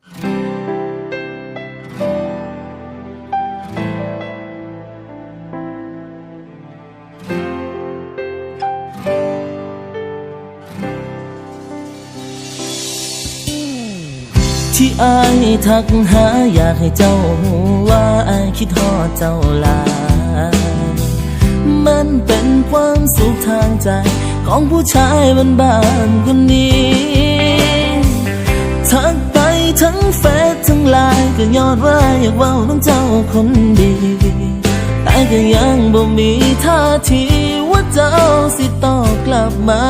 ที่อายทักหาอยากให้เจ้าหูว่าอายคิดฮอดเจ้าหลายมันเป็นความสุขทางใจของผู้ชายบ้านๆคนนี้ทักไปทั้งเฟซทั้งไลน์ก็ย้อนว่าอยากเว้าน้องเจ้าคนดีแต่ก็ยังบ่มีท่าทีว่าเจ้าสิตอบกลับมา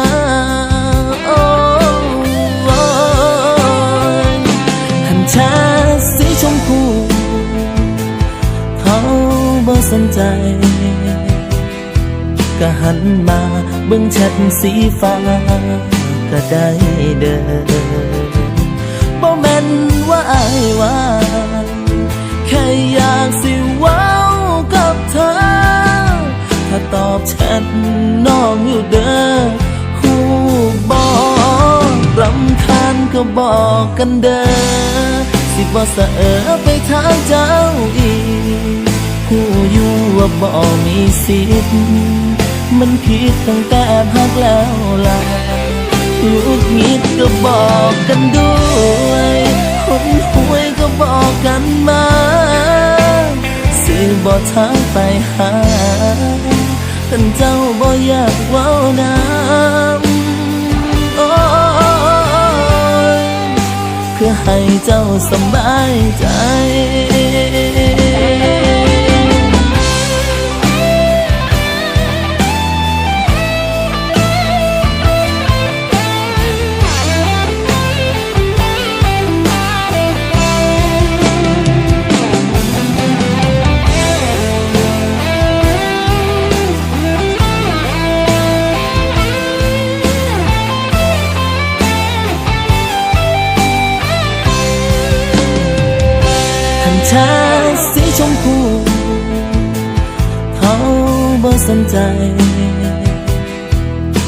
แชทสีชมพูเขาบ่สนใจก็หันมาเบิ่งแชทสีฟ้าก็ได้เด้อบ่แม่นว่าอายว่าแค่อยากสิเว้ากับเธอถ้าตอบแชทน้องอยู่เด้อฮู้บ่รำคาญก็บอกกันเด้อสิบ่สะไปทางเจ้าอีกผู้อยู่ว่าบ่มีสิทธิ์มันผิดตั้งแต่พักแล้วล่ะหงุดหงิดก็บอกกันด้วยหนหวยก็บอกกันมาสิบ่ทางไปหาคันเจ้าบ่อยากเว้าน้ำเพื่อให้เจ้าสบายใจแชทสีชมพูเขาบ่สนใจ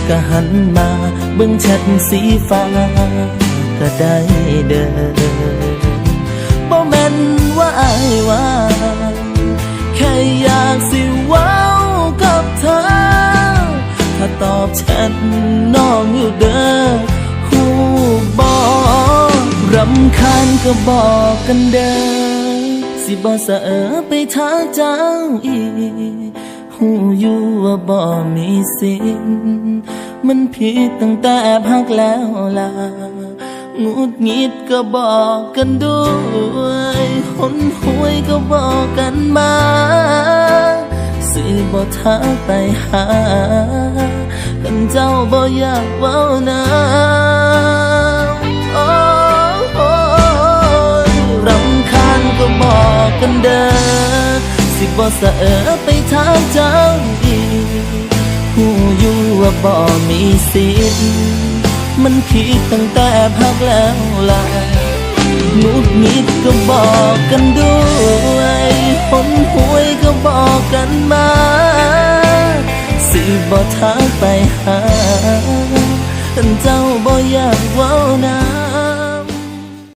ก็หันมาเบิ่งแชทสีฟ้าก็ได้เด้อบ่แม่นว่าอายว่าแค่อยากสิเว้ากับเธอถ้าตอบแชทน้องอยู่เด้อฮู้บ่รำคาญก็บอกกันเด้อสิบ่สะไปทางเจ้าอีกหูอยู่ว่าบ่มีสิทธิ์มันผิดตั้งแต่พักแล้วล่ะหงุดหงิดก็บอกกันด้วยหนหวยก็บอกกันมาสิบ่ทางไปหาคันเจ้าบ่อยากเว้าน้ำรำคาญก็บอกกันเด้อสิบ่สะไปทางเจ้าอีกหูอยู่ว่าบ่มีสิทธิ์มันผิดตั้งแต่พักแล้วล่ะหงุดหงิดก็บอกกันด้วยหนหวยก็บอกกันมาสิบ่ทาง